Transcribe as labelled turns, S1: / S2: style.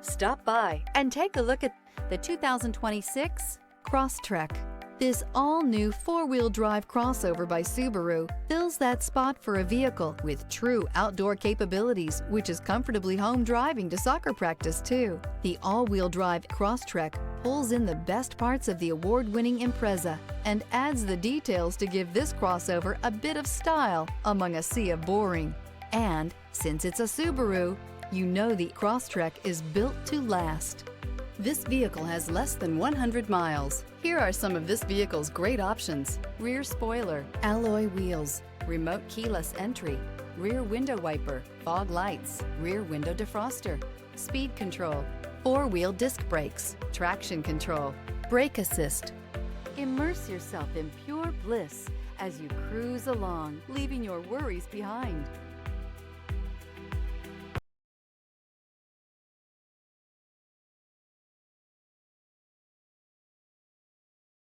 S1: Stop by and take a look at the 2026 Crosstrek. This all-new four-wheel drive crossover by Subaru fills that spot for a vehicle with true outdoor capabilities, which is comfortably home driving to soccer practice too. The all-wheel drive Crosstrek pulls in the best parts of the award-winning Impreza and adds the details to give this crossover a bit of style among a sea of boring. And since it's a Subaru, you know the Crosstrek is built to last. This vehicle has less than 100 miles. Here are some of this vehicle's great options: rear spoiler, alloy wheels, remote keyless entry, rear window wiper, fog lights, rear window defroster, speed control, four-wheel disc brakes, traction control, brake assist. Immerse yourself in pure bliss as you cruise along, leaving your worries behind.